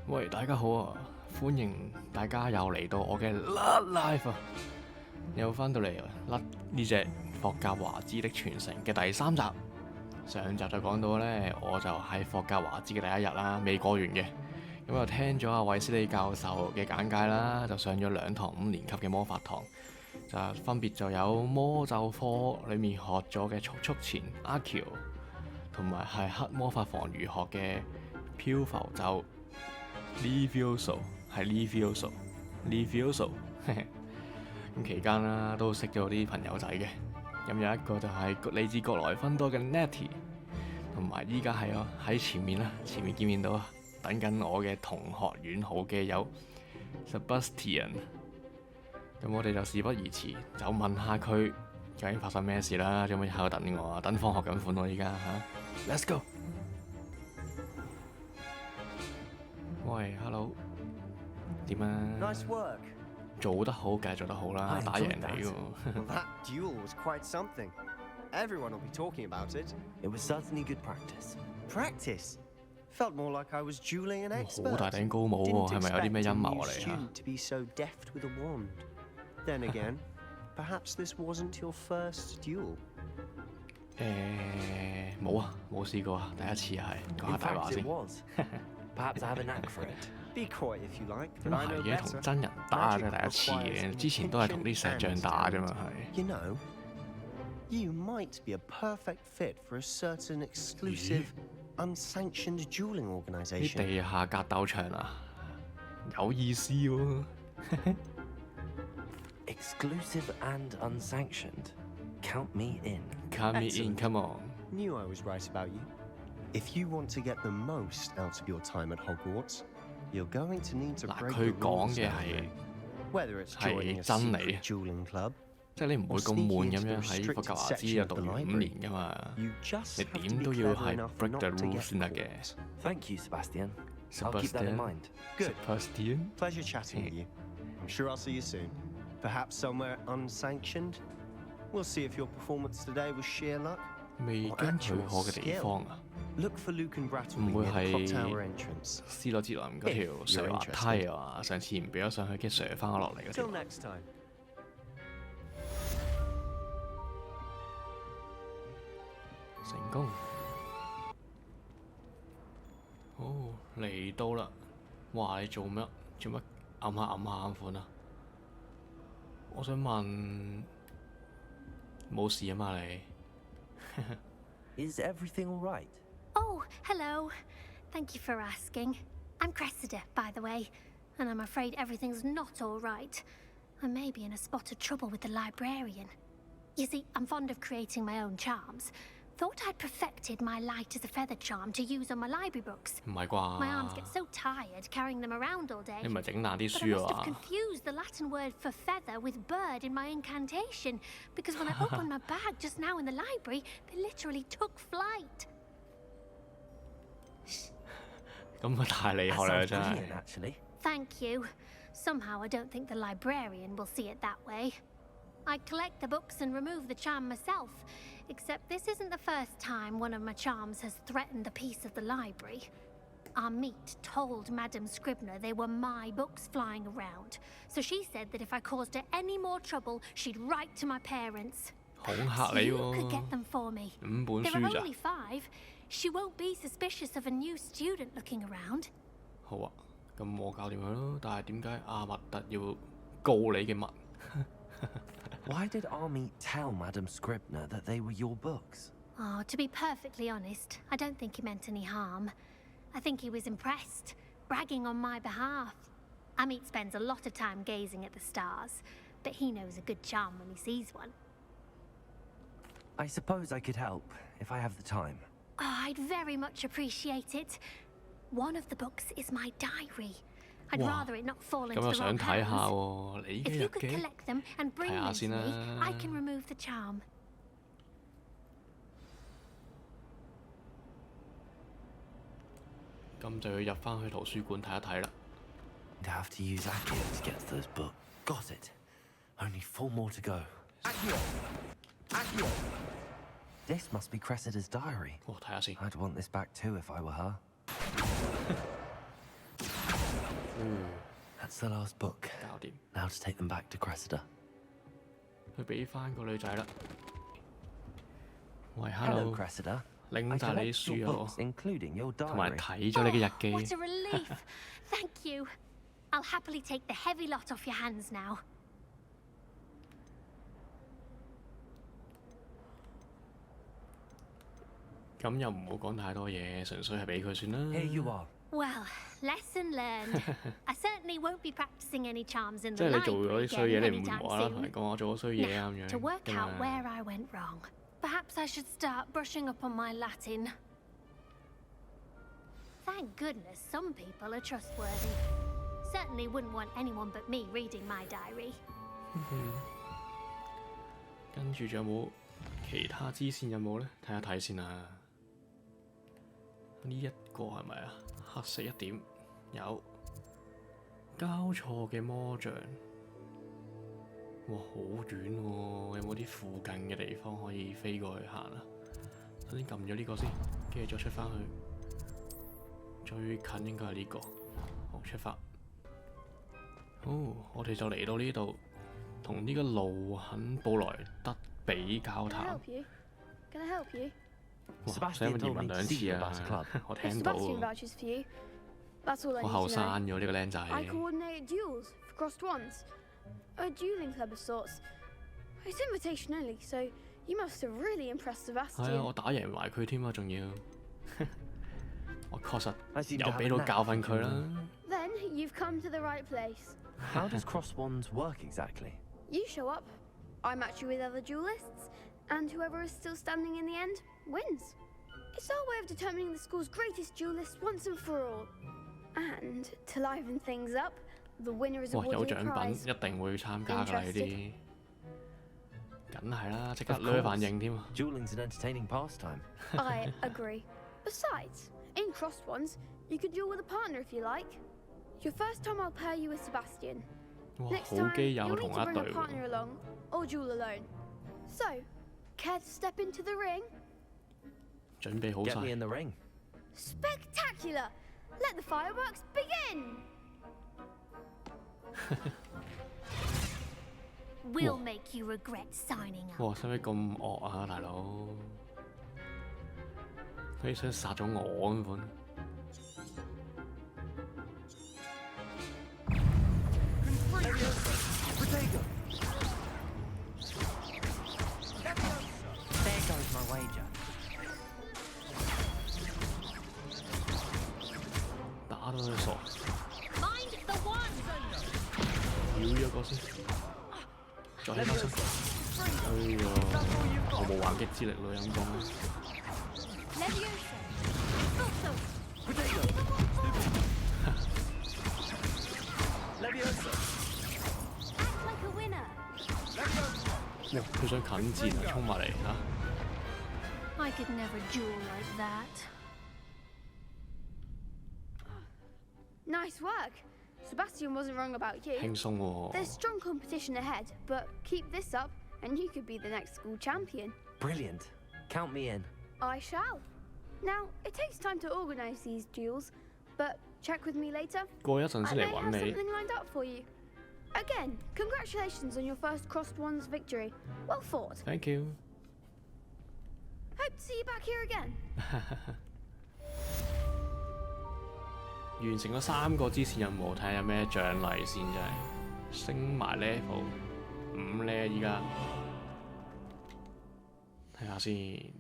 喂，大家好啊！歡迎大家又嚟到我嘅甩Life 啊！又翻到嚟甩呢隻霍格華茲的傳承嘅第3集。上集就講到呢，我就喺霍格華茲嘅第一日啦，未過完嘅。咁就聽咗阿韋斯利教授嘅簡介啦，就上咗2堂5年級嘅魔法堂，就分別就有魔咒科裡面學咗嘅速前阿喬，同埋係黑魔法防禦學嘅漂浮咒。Levioso 係 Levioso 咁期間啦，都識咗啲朋友仔嘅。咁有一個就係嚟自國萊芬多嘅 Nettie， 同埋依家係喺前面見面到啊，等緊我嘅同學院好嘅有 Sebastian。咁我哋就事不宜遲，就問下佢究竟發生咩事啦。做乜喺度等我啊？等放學咁款喎依家嚇。Let's go！喂 ，hello， 點啊 ？Nice work， 做得好，繼續做得好啦，打贏你喎。That duel was quite something. Everyone will be talking about it. It was certainly good practice. Practice felt more like I was dueling an expert. 好大頂高帽喎，係咪有啲咩陰謀嚟啊 To be so deft with a wand. Then again, perhaps this wasn't your first duel. 冇啊，冇試過啊，第一次係講下大話先。Perhaps I have a knack for it. Be coy if you like, 咁 but I know 係嘅，同 better. 真人打真係第一次嘅，之前都係同啲石像打啫嘛，係。You know, you might be a perfect fit for a certain exclusive, unsanctioned dueling 啲 organization. 地下格鬥場啊，有意思喎。Exclusive and unsanctioned. Count me in. Count me in, come on. Knew I was right about you. If you want to get the most out of your time at Hogwarts, you're going to need to 嗱， break 佢 the 講 rules 嘅 now. 係 Whether it's joining a 真理 secret dueling club, 即係你唔會咁悶咁樣喺霍格華茲度讀完5年噶嘛， you just 你 have to 點 be 都要 clever 係 enough break the not to rules get 先得嘅。 caught. Thank you, Sebastian. I'll keep that in mind. Good. Sebastian， Pleasure chatting with you. I'm sure I'll see you soon. Perhaps somewhere unsanctioned. We'll see if your performance today was sheer luck 未 or 經許 actual 可嘅地方 skill. 啊， Look for Luke and Brattle 唔會 near the clock 係 tower entrance. 斯洛哲林嗰條水滑梯啊！上次唔俾咗上去，跟住瀡翻落嚟嗰 Till 條。 next time. 成功。哦，嚟到啦！哇，你做咩？做乜揞下咁款啊？我想問，冇事啊嘛你？ Is everything all right? Oh, hello. Thank you for asking. I'm Cressida, by the way, and I'm afraid everything's not all right. I may be in a spot of trouble with the librarian. You see, I'm fond of creating my own charms. Thought I'd perfected my light as a feather charm to use on my library books. 唔係 My arms 啩？ get so tired carrying them around all day. 你唔係整爛啲 But I 書 must 啊 have confused the Latin word for feather with bird in my incantation, because when I opened my bag just now in the library, they literally took flight. 咁啊太厲 That 害啦 sounds 真 brilliant, 係。 actually. Thank you. Somehow I don't think the librarian will see it that way. I collect the books and remove the charm myself, except this isn't the first time one of my charms has threatened a piece of the library. Our meet told Madame Scribner they were my books flying around, so she said that if I caused her any more trouble, she'd write to my parents. 恐嚇 Perhaps 你 you could 喎 get！them for me. 5本 There 書 are 咋？ only 5. She won't be suspicious of a new student looking around. 好啊，咁我搞掂佢咯。但係點解阿密特要告你嘅密？ Why did Army tell Madame Scribner that they were your books? Oh, to be perfectly honest, I don't think he meant any harm. I think he was impressed, bragging on my behalf. Amit spends a lot of time gazing at the stars, but he knows a good charm when he sees one. I suppose I could help if I have the time. Oh, I'd very much appreciate it. One of the books is my diary. I'd Wow. rather it not fall 咁 into 又 the 想 wrong 睇下 hands. 喎，你 If 嘅 you 日 could 記 collect them and bring 睇下 them to 先 me, 啦。 I can remove the charm. 咁就要入翻去圖書館睇一睇啦。 I'd have to use Accio to get to those books. Got it. Only 4 more to go. Accio! This must be Cressida's diary. 睇下先。 I'd want this back too if I were her. That's the last book. 搞掂， Now to take them back to Cressida. 去俾翻個女仔啦。喂 Hello, ，hello， Cressida. 拎 I 晒你 collect 啲 your 書啊 books, including your 同埋 diary. 睇咗你嘅日 What 記。 a relief! Thank you. I'll happily take the heavy lot off your hands now. 咁又唔好講太多嘢，純粹係俾佢算啦。 Here you are. Well, lesson learned. I certainly won't be practicing any charms in 即 the 係你做咗 library 啲衰嘢， again 你唔 anytime 無啦啦同人 soon. 講我做咗衰嘢啊咁 Now, 樣 to work 㗎 out 嘛 where I went wrong, perhaps I should start brushing up on my Latin. Thank goodness some people are trustworthy. Certainly wouldn't want anyone but me reading my diary. 跟住仲有冇其他支線任務咧？睇下睇先啦。呢一個係咪啊？黑色一點有交錯嘅魔像。哇，好遠喎！有冇啲附近嘅地方可以飛過去行啊？首先撳咗呢個先，跟住再出翻去。最近應該係呢個。好，出發。好，我哋就嚟到呢度，同呢個路肯布萊德比交 Can I 談。 help you? Can I help you? 哇，想 Sebastian 問 told 問 me to 兩 see 次 you about the 啊 club.！我 If 聽到 Sebastian 喎， vouches for you, that's all I 好 need 後 to 生 know. 咗呢個僆仔。 I coordinate duels for crossed ones. A dueling club of sorts. It's invitation only, so you must have really impressed 係啊， Sebastian. 我打贏埋佢添啊，仲要。我確實 I seem to 有 have 俾 a 到 knack 教 for 訓佢啦。 Then you've come to the right place. How does cross wands work exactly? You show up, I match you with other duelists, and whoever is still standing in the end wins. It's our way of determining the school's greatest duelist once and for all. And to liven things up, the winner is 哇，有 awarded a 獎品， prize. 一定會參加㗎啦呢啲。梗係啦，即刻 Of 掠反 course. 應添啊！ Dueling's an entertaining pastime. I agree. Besides, in crossed ones, you can duel with a partner if you like. Your first time I'll pair you with Sebastian. 哇， Next 好 time, 基 you'll 友 need 同 to 一 bring 隊 a partner 喎。 along, or duel alone. So, care to step into the ring? 準備好 Get me 晒 in。the ring. Spectacular! Let the fireworks begin! We'll make you regret signing up. 哇，使唔使咁惡啊，大佬？佢想殺咗我根本。 Protego! There goes my wager. 打到佢傻， Mind the wand! 繞咗個先，再起翻身。哎呀，我冇還擊之力咯，陰公。 Leviosa! Also, Protego! Leviosa! act like a winner! 哇！佢想近戰啊，衝埋嚟嚇！ I could never duel like that. Nice work! Sebastian wasn't wrong about you. 輕鬆喎 There's strong competition ahead, but keep this up and you could be the next school champion. Brilliant. Count me in. I shall. Now, it takes time to organize these duels, but check with me later. 過一陣 I 先 may 嚟 have 揾你。 something lined up for you. Again, congratulations on your first crossed ones victory. Well fought. Thank you。 Hope to see you back here again. 完成咗3個支線任務，睇下有咩獎勵先，真係升埋 level 5咧，依家睇下先。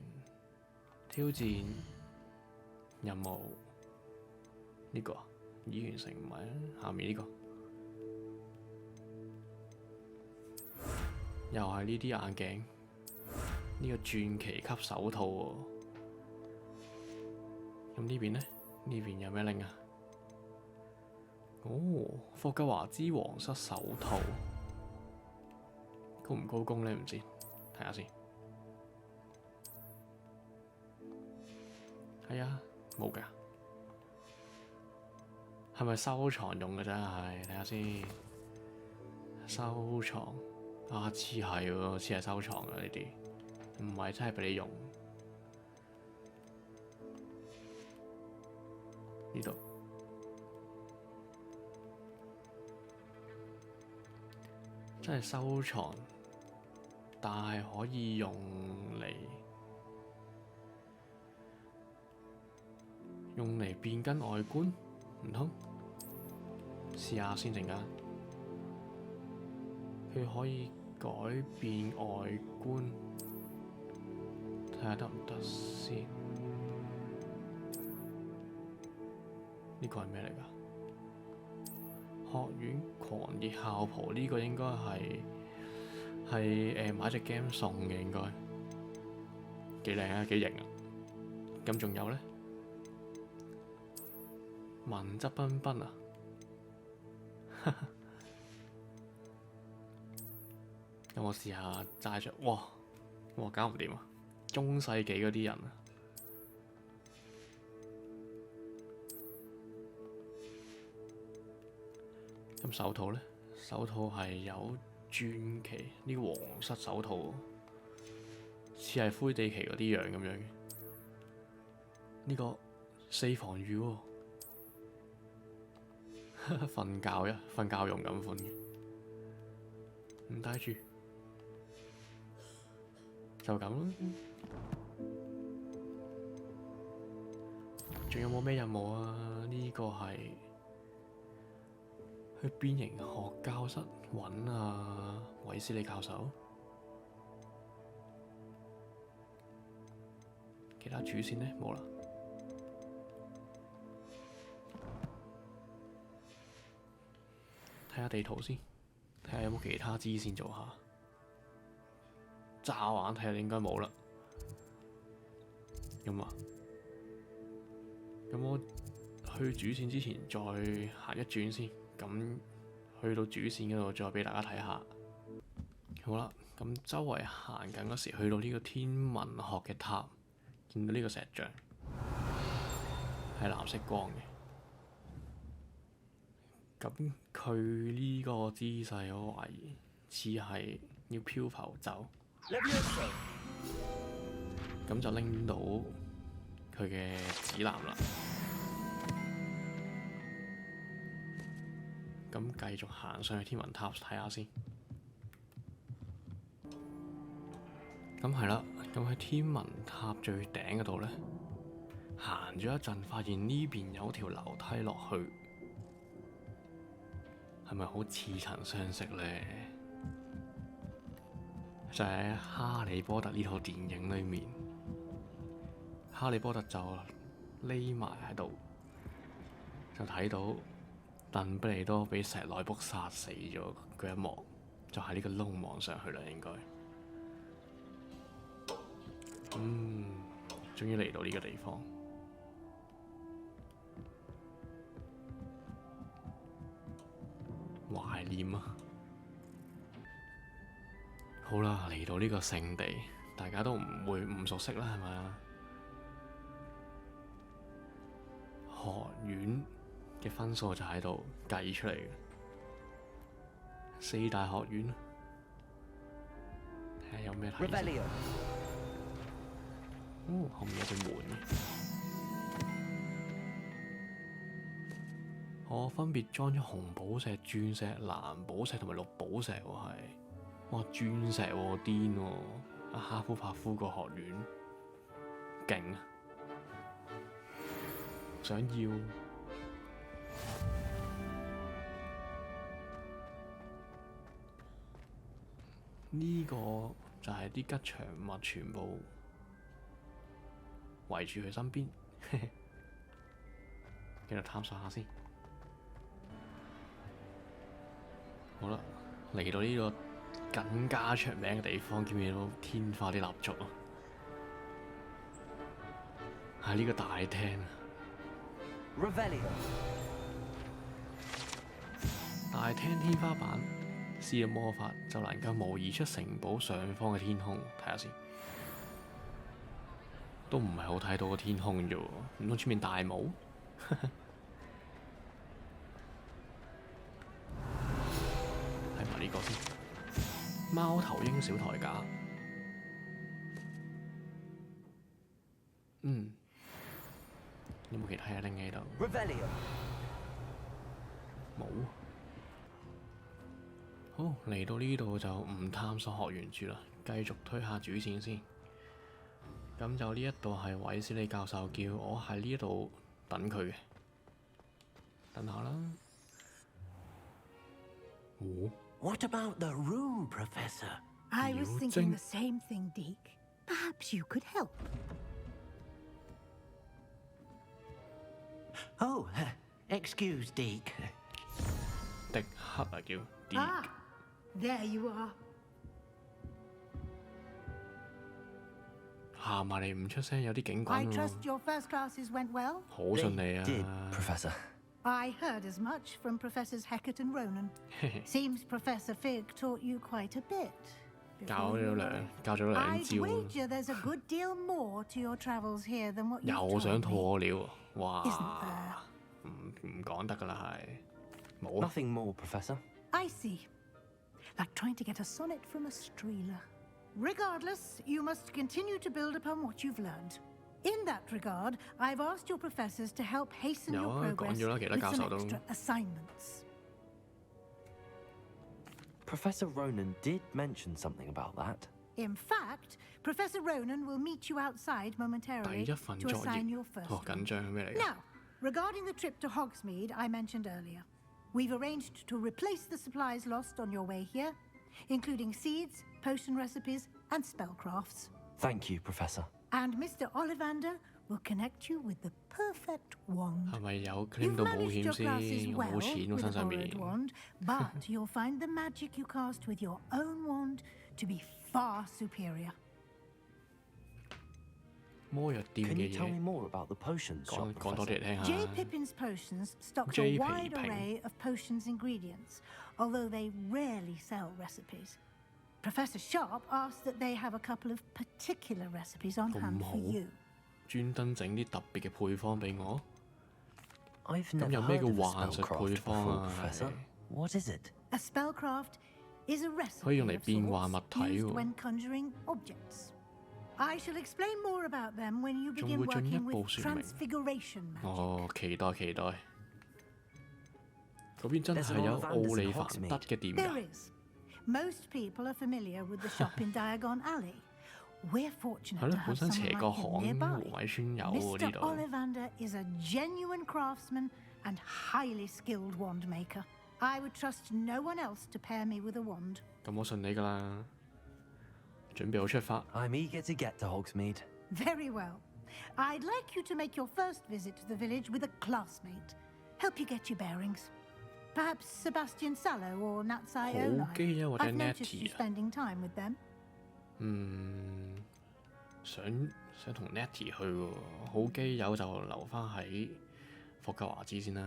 挑戰任務呢個已完成，唔係啊，下面呢個又係呢啲眼鏡，呢個傳奇級手套喎。咁呢邊呢？呢邊有咩拎啊？哦，霍格華茲皇室手套，高唔高攻呢？唔知，睇下先。係啊，冇㗎。係咪收藏用嘅真係？睇下先。收藏啊，似係喎，似係收藏嘅呢啲，唔係真係俾你用。呢度真係收藏，但係可以用嚟變更外觀，唔通試下先陣間。佢可以改變外觀，睇下得唔得先？呢個係咩嚟㗎？學院狂熱校袍呢個應該係買隻 game 送嘅，應該幾靚啊，幾型啊！咁仲有咧，文質彬彬啊！咁我試下揸着，哇，搞唔掂啊！中世紀嗰啲人啊！咁手套咧，手套係有傳奇呢個皇室手套，似係灰地旗嗰啲樣咁樣嘅。呢個4防禦喎，瞓覺用咁款嘅，唔戴住就咁啦。仲有冇咩任務啊？呢個係去變形學教室揾啊韋斯利教授。其他主線呢？冇啦。睇下地圖先，睇下有冇其他支線做下。乍玩睇下應該冇啦。咁啊，咁我去主線之前再行一轉先。咁去到主線嗰度再俾大家睇下。好啦，咁周圍行緊嗰時，去到呢個天文學嘅塔，見到呢個石像係藍色光嘅。咁佢呢個姿勢，我懷疑似係要漂浮走。咁就拎到佢嘅指南啦。咁繼續行上去天文塔睇下先。咁係啦，咁喺天文塔最頂嗰度咧，行咗一陣，發現呢邊有條樓梯落去，係咪好似曾相識咧？就喺《哈利波特》呢套電影裏面，哈利波特就匿埋喺度，就睇到鄧不利多俾石內卜殺死咗嗰一幕，就喺呢個窿望上去啦，應該。終於嚟到呢個地方，懷念啊！好啦，嚟到呢個聖地，大家都唔會唔熟悉啦，係咪啊？學院嘅分數就喺度計出嚟嘅，4大學院，睇下有咩睇先。後面有對門嘅，分別裝咗紅寶石、鑽石、藍寶石同埋綠寶石喎，係，哇，鑽石喎，癲喎！阿哈夫帕夫個學院勁啊，想要。呢個就係啲吉祥物，全部圍住佢身邊，繼續探索下先。好啦，嚟到呢個更加出名嘅地方，見唔見到天花啲蠟燭啊？喺呢個大廳，大廳天花板施咗魔法，就能夠模擬出城堡上方嘅天空。睇下先。都唔係好睇到個天空啫喎，唔通出面大霧？睇埋呢個先，貓頭鷹小台架。有冇其他嘢拎喺度？冇。好，嚟到呢度就唔探索學園住啦，繼續推下主線先。咁就呢一度係韋斯利教授叫我喺呢度等佢嘅，等下啦。哦 What about the room, Professor? I was You thinking the think- same thing, Deke. Perhaps you could help. Oh, excuse, Deke. 迪克啊叫 D， Ah, there you are. 行埋嚟唔出聲，有啲警 I 棍喎 trust，your first classes went well. 好順利 They did, 啊！ Professor. I heard as much from Professors Hecat and Ronan. Seems Professor Fig taught you quite a bit. 教 before 咗 you 兩 left. 教咗兩 I'd 招， wager there's a good deal more to your travels here than what 又 you've 想 told 套 me. 我料喎，哇！ Isn't there? 唔講得㗎啦，係冇啊！ Nothing more, Professor. I see. Like trying to get a sonnet from a streeler. Regardless, you must continue to build upon what you've learned. In that regard, I've asked your professors to help hasten your 有啊， progress 講咗啦，其他 with 教 some 授都 extra assignments. Professor Ronan did mention something about that. In fact, Professor Ronan will meet you outside 第 momentarily 一份 to 作 assign 業 your first 哦， one. 緊張咩嚟㗎？ Now, regarding the trip to Hogsmeade I mentioned earlier, we've arranged to replace the supplies lost on your way here, including seeds, potion recipes, and spellcrafts. Thank you, Professor. And Mr. Ollivander will connect you with the perfect wand. 係咪有 claim You've 到冒 managed 險 your 先？ classes 我 well 冇錢喎 with 身 a 上 borrowed 面。 wand, but you'll find the magic you cast with your own wand to be far superior. 魔藥店 Can you 嘅 tell me 嘢 more about the potions shop, 講多啲 Professor? 嚟聽 J. 下。 Pippin's Potions stocks J. a wide Pippin. array of potions ingredients, although they rarely sell recipes. Professor Sharp asked that they have a couple of particular recipes on hand for 咁好。 you. 專登整啲特別嘅配方俾我。 I've 咁 never 有咩 heard 叫 of the 幻術 spellcraft 配方 before, 啊？ Professor. 係 What is it? A spellcraft is a 可以 recipe 用嚟 of 變幻物 sorts 體 used 喎。 when conjuring objects. I shall explain more about them when you 仲 begin 會進一 working 步 with 説明。 transfiguration magic. 哦，期待期待。嗰邊真 There's 係有 Ollivanders 奧 in 利凡 Hogsmeade. 德嘅店 There 㗎。 is. Most people are familiar with the shop in Diagon Alley. We're 係 fortunate 咯， to 本 have 身斜 someone 角 like 巷 him 湖 nearby. 米村有喎 Mr. 呢度。 Ollivander is a genuine craftsman and highly skilled wand maker. I would trust no one else to pair me with a wand. 咁我信你㗎啦。準備好出發。 I'm eager to get to Hogsmeade. Very well. I'd like you to make your first visit to the village with a classmate. Help you get your bearings. Perhaps Sebastian Sallow or Natsai 好 Onai. 基啊，或者 I've noticed you Nettie 啊。 spending time with them. 想同 Nettie 去喎，好基友就留翻喺霍格華茲先啦。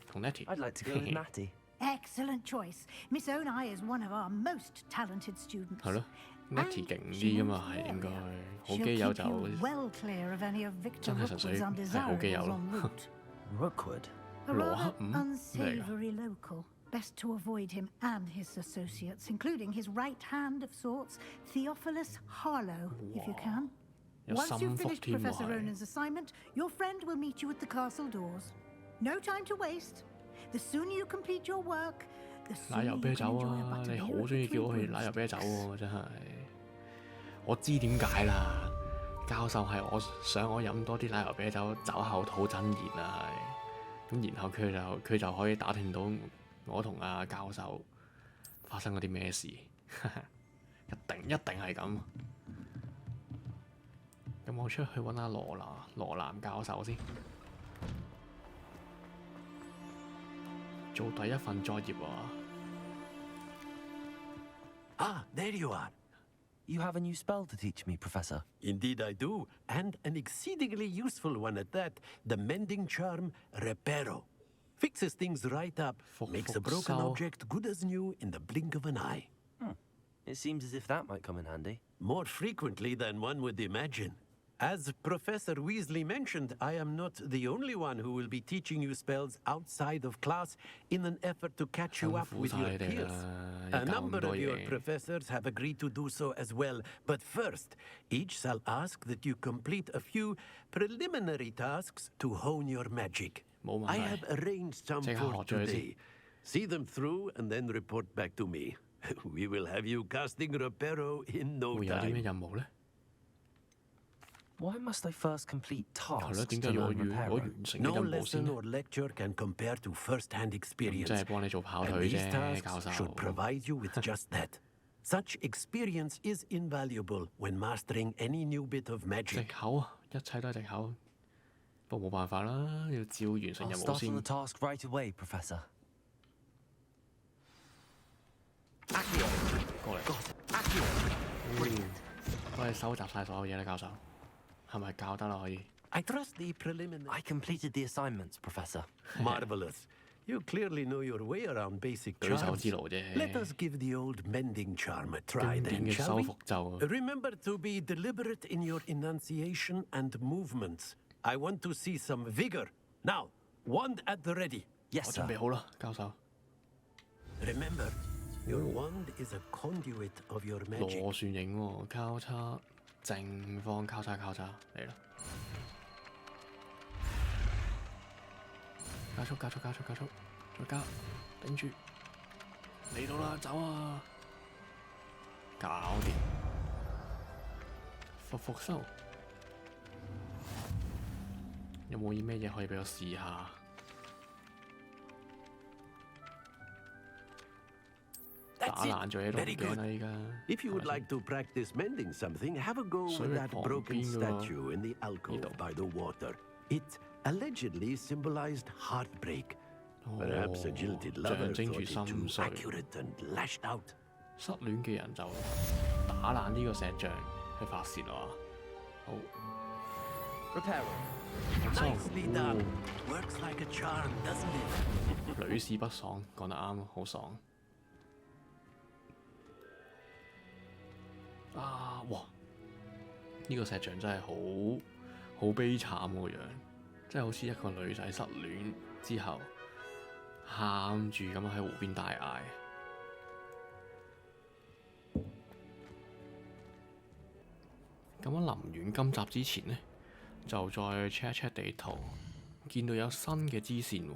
同 Nettie。 I'd like to go with Natty. Excellent choice. Miss Onai is one of our most talented students. 係咯 And ，Nettie 勁 she 啲㗎 knows 嘛， the 係應該 area. 好 She'll 基友 keep 就 you well clear of any of Victor 真係純粹 Rookwood's 係好基友 undesirables 咯。 en route. Rookwood. A Lord, rather咩嚟㗎？ unsavory local. Best to avoid him and his associates, including his right hand of sorts, Theophilus Harlow, if you can. 有 Once 心 you've 腹 finished 添喎 Professor 係。 Ronan's assignment, your friend will meet you at the castle doors. No time to waste. The sooner you complete your work, the 奶 sooner 油 you 啤 can 酒 enjoy a 啊！你 butterbeer 好 at 中意 the 叫我 Three 去奶油啤酒 Broomsticks. 喎，真係。我知點解啦，教授係我想我飲多啲奶油啤酒，酒後吐真言啊，係。咁然後佢就可以打聽到我同阿教授發生咗啲咩事，一定係咁。咁我出去揾阿羅南教授先，做第一份作業啊！ Ah, there you are. You have a new spell to teach me, Professor. Indeed, I do, and an exceedingly useful one at that. The mending charm Reparo. Fixes things right up, makes a broken Fuxao. object good as new in the blink of an eye. It seems as if that might come in handy. More frequently than one would imagine. As Professor Weasley mentioned, I am not the only one who will be teaching you spells outside of class in an effort to catch you up with your 辛苦晒你哋 peers. 啦， A 要教咁 number 多 of your 嘢。 professors have agreed to do so as well, but first, each shall ask that you complete a few preliminary tasks to hone your magic. 冇問 I 題 have arranged some 即刻 for 學咗佢先。 today. See them through and then report back to me. We will have you casting Reparo in no 會有啲咩 time. 任務咧？ Why must I first complete 係咯， tasks 點 to 解要我 learn 完 Reparo? 成啲 No 任務先 lesson 呢？ or lecture can compare to first-hand 咁 experience. 即係幫你做跑 And 腿 these 啫，教 tasks 授。 should provide you with just that. Such experience is invaluable when mastering any new bit of 藉 magic. 口啊，一切都係藉口。不過冇辦法啦，要照完成 I'll 任務 start on 先 the。task right away, Professor. Accio. 過嚟， Accio. 幫你收集晒所有嘢啦，教授。係咪教得啦？可以。 I trust the preliminary. I completed the assignments, Professor. Marvelous. You clearly know your way around basic 舉手 charms. 之勞啫。 Let us give the old mending charm a try 經典 then, 嘅 shall 修 we? 復咒啊！ Remember to be deliberate in your enunciation and movements. I want to see some vigor. Now, wand at the ready. 我 Yes, 準 sir. 備好啦，教授。 Remember, your wand is a conduit of your magic. 螺旋形喎，交叉正方交叉交叉嚟啦！加速加速加速加速，再加頂住，嚟到啦，走啊！搞掂，復收。有冇啲咩嘢可以俾我試下？ 打 That's 爛 it. 咗嘢都唔 Very 驚 good. 啦！依家 If you would 係咪先 like to practice mending something, have a go with 水域 that 旁 broken 邊㗎喎。 statue in the alcove度。 by the water. It allegedly symbolized heartbreak. Perhaps a jilted 象 lover 徵住 thought it 心 too 碎。 accurate and lashed out. 失戀嘅人就打爛呢個石像去發泄啊！好， Reparo. Nicely done. Works like a charm, doesn't it? 屢試不爽，講得啱，好爽。啊！哇！呢、個石像真係好悲慘個樣，真係好似一個女仔失戀之後喊住咁喺湖邊大嗌。咁喺臨完今集之前呢，就再 check 一 check 地圖，見到有新嘅支線喎，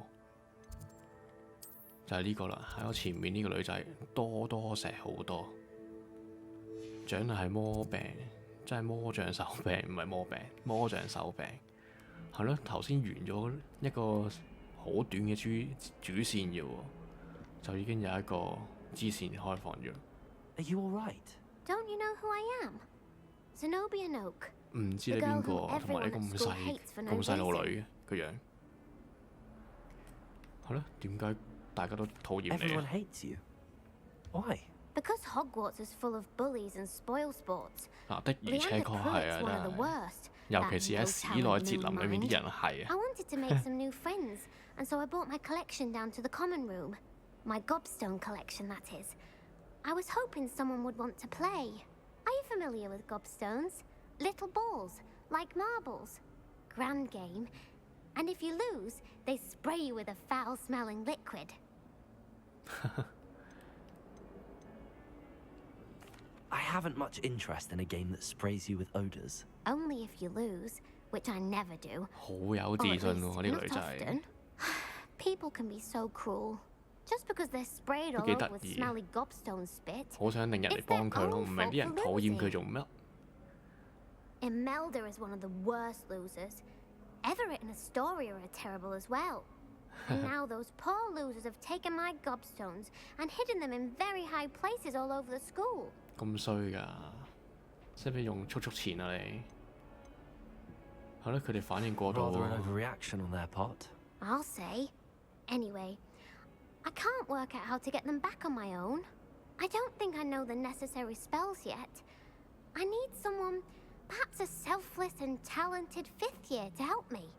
就係呢個啦。喺我前面呢個女仔多石好多，獎勵係魔病，即係魔杖手柄，唔係魔病，魔杖手柄。係咯，頭先完咗一個好短嘅主線嘅喎，就已經有一個支線開放咗。 Are you all right? Don't you know who I am? Zenobia Noak. 唔知你邊個，同埋你咁細路女嘅個樣。係咯，點解大家都討厭你 Everyone 啊？ hates you. Why? Because Hogwarts is full of bullies and spoil sports. 啊，的而且 Leander 確係啊， Pruitt's one of 真 the 係。 worst. 尤其是喺史內哲林裏面啲人係 I 啊。 wanted to make some new friends, and so I brought my collection down to the common room. My gobstone collection, that is. I was hoping someone would want to play. Are you familiar with gobstones? Little balls, like marbles. Grand game. And if you lose, they spray you with a foul-smelling liquid. I haven't much interest in a game that sprays you with odors. Only if you lose, which I never do. 好有自 Or 信 at 喎， least 呢個 not 女仔。 often. People can be so cruel. Just because they're sprayed all 都幾 over 得 with 意。 smelly gobstone spit. 好想令人嚟幫佢咯，唔明啲人討厭佢做乜？ Imelda is one of the worst losers. Everett and Astoria are terrible as well. And now those poor losers have taken my gobstones and hidden them in very high places all over the school. 咁衰㗎，使唔使用速錢啊你？係咯，佢哋反應過度 Rather an 喎。 overreaction on their part. I'll say. Anyway, I can't work out how to get them back on my own. I don't think I know the necessary spells yet. I need someone, perhaps a selfless and talented fifth year to help me.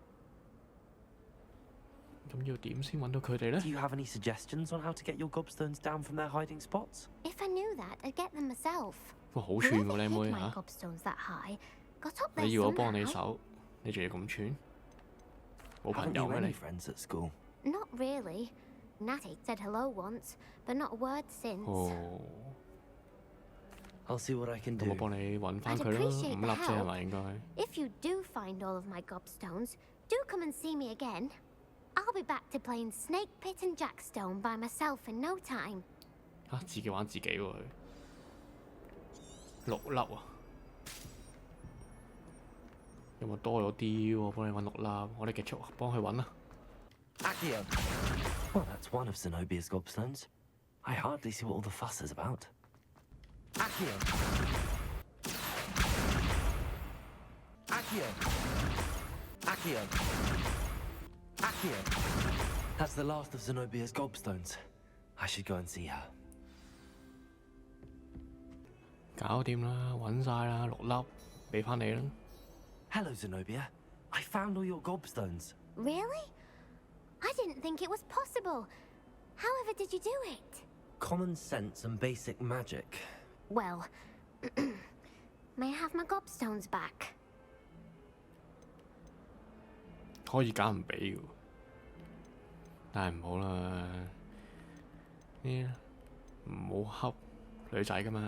咁要點先揾到佢哋咧 Do？you have any suggestions on how to get your gobstones down from their hiding spots? If I knew that, I'd get them myself. 哇，好串 Whoever 喎，靚 hid 妹 my 嚇！ gobstones that high got up there 你要我幫你 somehow. 手，你仲要咁串？冇朋 Haven't 友 you 咩 any 你？ friends at school? Not really. Natty said hello once, but not a word since. 哦， I'll see what I can 咁我 do. 幫你揾翻 I'd 佢啦， appreciate 5 the 粒啫係咪 help. 應該？ If you do find all of my gobstones, do come and see me again. I'll be back to playing Snake Pit and Jackstone by myself in no time. 自己玩自己喎佢。6粒啊！有冇多咗啲喎？幫你揾6粒，我哋繼續幫佢揾啦。Accio! Well, that's one of Zenobia's gobstones. I hardly see what all the fuss is about. Accio! Accio! Accio! Accio! That's the last of Zenobia's gobstones. I should go and see her. 搞掂啦，揾晒啦，6粒，俾翻你啦。Hello, Zenobia. I found all your gobstones. Really? I didn't think it was possible. However did you do it? Common sense and basic magic. Well, may I have my gobstones back? 可以揀唔俾嘅，但係唔好啦，呢唔好恰女仔噶嘛。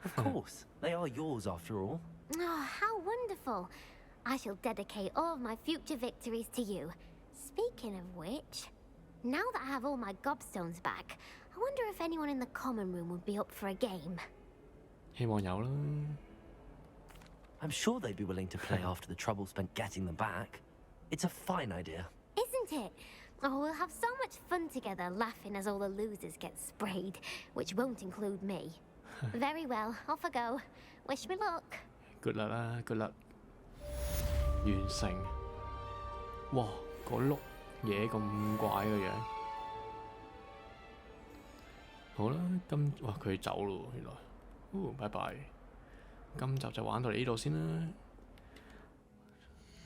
Of course, they are yours after all. Oh, how wonderful. I shall dedicate all of my future victories to you. Speaking of which, now that I have all my gobstones back, I wonder if anyone in the common room would be up for a game. 希望有啦。I'm sure they'd be willing to play after the trouble spent getting them back. It's a fine idea. Isn't it? Oh, we'll have so much fun together laughing as all the losers get sprayed, which won't include me. Very well, off I go. Wish me luck. Good luck 啦，good luck。完成。哇，個碌嘢咁怪嘅樣。好啦，哇佢走咯，原來。拜拜。今集就玩到嚟呢度先啦。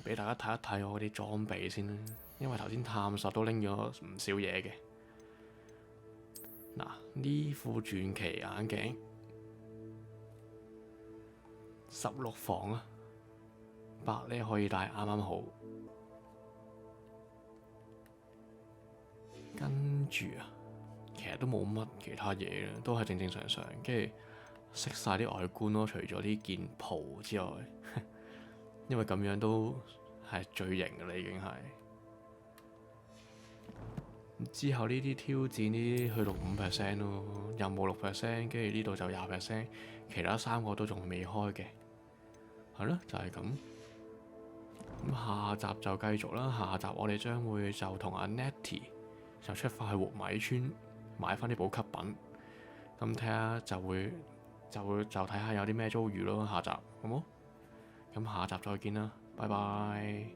俾大家睇一睇我啲裝備先啦，因為頭先探索都拎咗唔少嘢嘅。嗱，呢副傳奇眼鏡16房啊，白呢可以戴啱啱好。跟住啊，其實都冇乜其他嘢啦，都係正正常常，跟住熄晒啲外觀咯，除咗呢件袍之外。因為咁樣都係最型嘅啦，已經係。之後呢啲挑戰呢啲去到5% 咯，任務6%，跟住呢度就20%，其他3個都仲未開嘅。係咯，就係咁。咁下集就繼續啦，下集我哋將會就同阿 Nettie 就出發去活米村買翻啲補給品。咁睇下就睇下有啲咩遭遇咯，下集好冇？咁下集再見啦，拜拜。